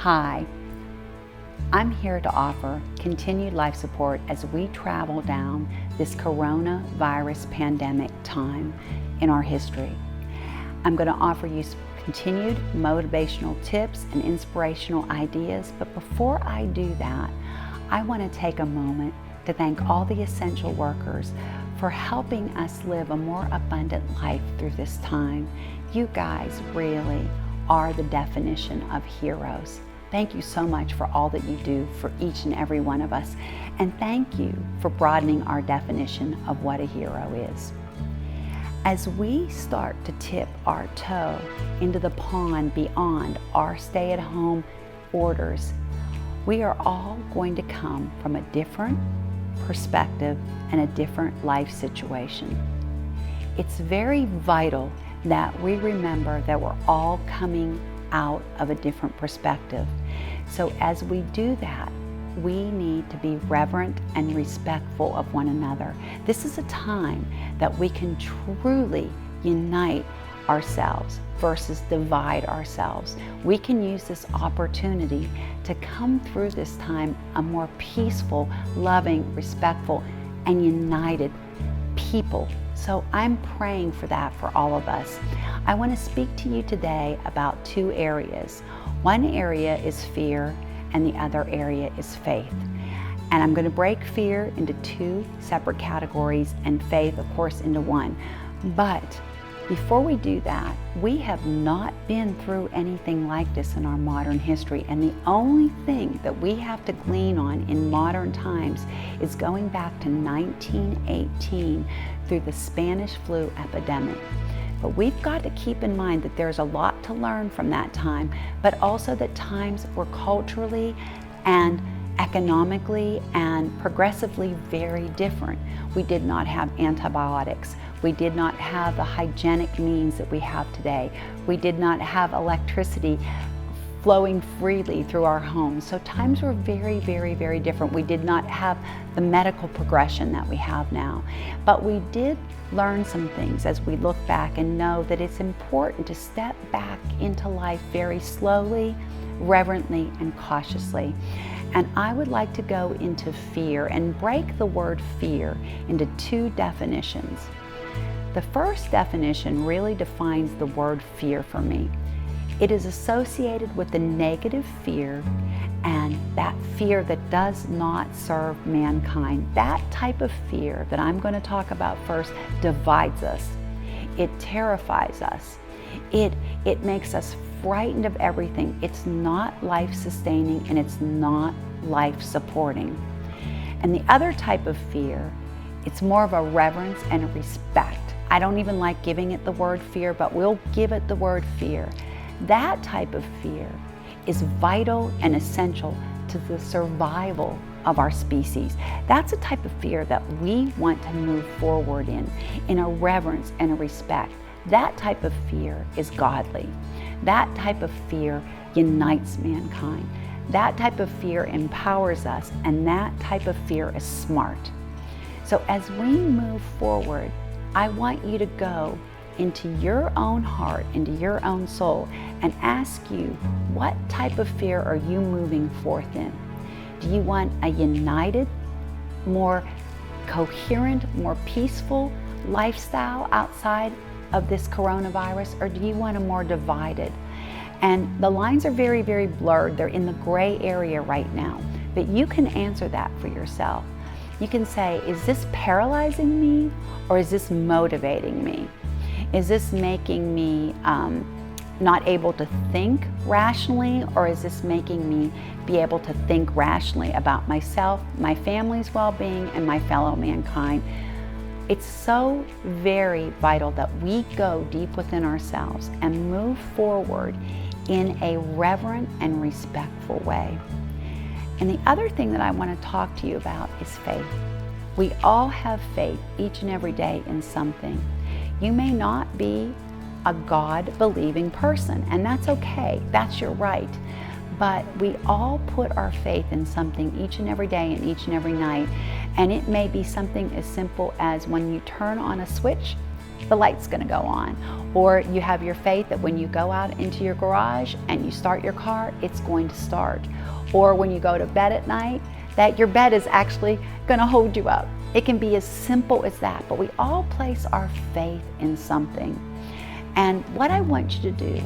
Hi, I'm here to offer continued life support as we travel down this coronavirus pandemic time in our history. I'm going to offer you continued motivational tips and inspirational ideas, but before I do that, I want to take a moment to thank all the essential workers for helping us live a more abundant life through this time. You guys really are the definition of heroes. Thank you so much for all that you do for each and every one of us. And thank you for broadening our definition of what a hero is. As we start to tip our toe into the pond beyond our stay-at-home orders, we are all going to come from a different perspective and a different life situation. It's very vital that we remember that we're all coming out of a different perspective. So as we do that, we need to be reverent and respectful of one another. This is a time that we can truly unite ourselves versus divide ourselves. We can use this opportunity to come through this time a more peaceful, loving, respectful, and united people. So I'm praying for that for all of us. I want to speak to you today about two areas. One area is fear and the other area is faith. And I'm going to break fear into two separate categories and faith, of course, into one. But before we do that, we have not been through anything like this in our modern history. And the only thing that we have to glean on in modern times is going back to 1918 through the Spanish flu epidemic. But we've got to keep in mind that there's a lot to learn from that time, but also that times were culturally and economically and progressively very different. We did not have antibiotics. We did not have the hygienic means that we have today. We did not have electricity flowing freely through our homes. So times were very, very, very different. We did not have the medical progression that we have now. But we did learn some things as we look back and know that it's important to step back into life very slowly, reverently, and cautiously. And I would like to go into fear and break the word fear into two definitions. The first definition really defines the word fear for me. It is associated with the negative fear, and that fear that does not serve mankind. That type of fear that I'm going to talk about first divides us. It terrifies us. It makes us frightened of everything. It's not life-sustaining and it's not life-supporting. And the other type of fear, it's more of a reverence and a respect. I don't even like giving it the word fear, but we'll give it the word fear. That type of fear is vital and essential to the survival of our species. That's a type of fear that we want to move forward in a reverence and a respect. That type of fear is godly. That type of fear unites mankind. That type of fear empowers us, and that type of fear is smart. So as we move forward, I want you to go into your own heart, into your own soul, and ask you, what type of fear are you moving forth in? Do you want a united, more coherent, more peaceful lifestyle outside of this coronavirus, or do you want a more divided? And the lines are very, very blurred. They're in the gray area right now, but you can answer that for yourself. You can say, is this paralyzing me, or is this motivating me? Is this making me not able to think rationally, or is this making me be able to think rationally about myself, my family's well-being, and my fellow mankind? It's so very vital that we go deep within ourselves and move forward in a reverent and respectful way. And the other thing that I want to talk to you about is faith. We all have faith each and every day in something. You may not be a God-believing person, and that's okay. That's your right. But we all put our faith in something each and every day and each and every night. And it may be something as simple as when you turn on a switch, the light's going to go on. Or you have your faith that when you go out into your garage and you start your car, it's going to start. Or when you go to bed at night, that your bed is actually going to hold you up. It can be as simple as that, but we all place our faith in something. And what I want you to do,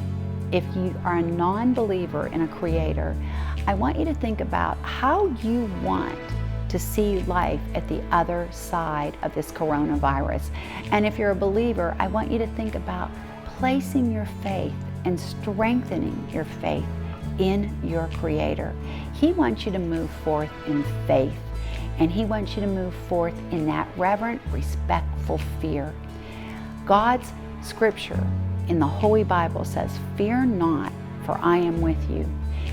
if you are a non-believer in a creator, I want you to think about how you want to see life at the other side of this coronavirus. And if you're a believer, I want you to think about placing your faith and strengthening your faith in your Creator. He wants you to move forth in faith, and He wants you to move forth in that reverent, respectful fear. God's scripture in the Holy Bible says, "Fear not, for I am with you."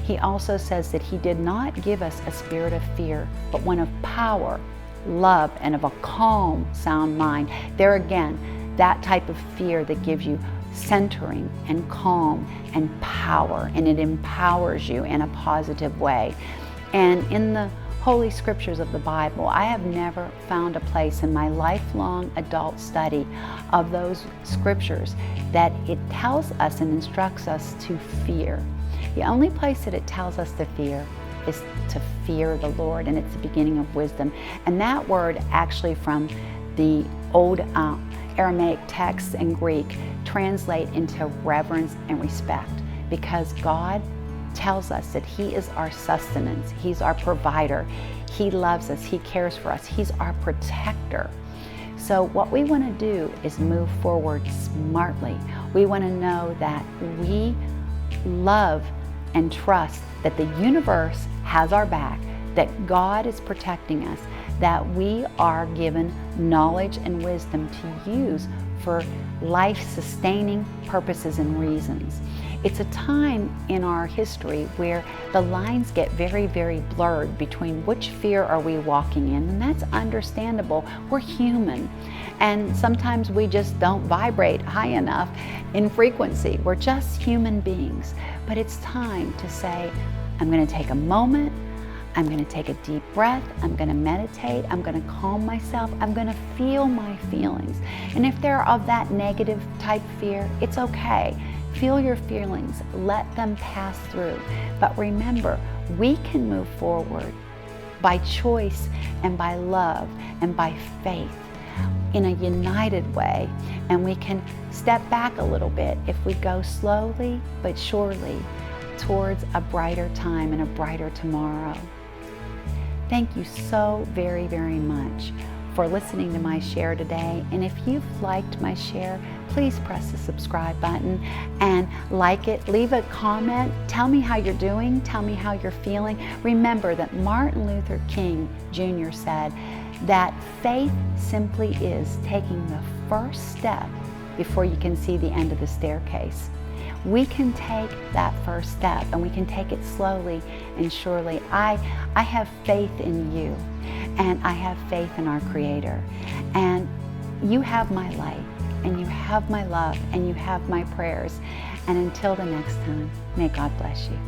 He also says that He did not give us a spirit of fear, but one of power, love, and of a calm, sound mind. There again, that type of fear that gives you centering and calm and power, and it empowers you in a positive way. And in the Holy Scriptures of the Bible, I have never found a place in my lifelong adult study of those scriptures that it tells us and instructs us to fear. The only place that it tells us to fear is to fear the Lord, and it's the beginning of wisdom. And that word actually from the old Aramaic texts and Greek translate into reverence and respect, because God tells us that He is our sustenance, He's our provider, He loves us, He cares for us, He's our protector. So what we want to do is move forward smartly. We want to know that we love and trust that the universe has our back, that God is protecting us, that we are given knowledge and wisdom to use for life-sustaining purposes and reasons. It's a time in our history where the lines get very, very blurred between which fear are we walking in, and that's understandable. We're human, and sometimes we just don't vibrate high enough in frequency. We're just human beings. But it's time to say, I'm going to take a moment, I'm going to take a deep breath, I'm going to meditate, I'm going to calm myself, I'm going to feel my feelings. And if they're of that negative type fear, it's okay. Feel your feelings, let them pass through. But remember, we can move forward by choice and by love and by faith in a united way. And we can step back a little bit if we go slowly but surely towards a brighter time and a brighter tomorrow. Thank you so very, very much for listening to my share today. And if you've liked my share, please press the subscribe button and like it. Leave a comment. Tell me how you're doing. Tell me how you're feeling. Remember that Martin Luther King Jr. said that faith simply is taking the first step before you can see the end of the staircase. We can take that first step, and we can take it slowly and surely. I have faith in you, and I have faith in our Creator. And you have my light, and you have my love, and you have my prayers. And until the next time, may God bless you.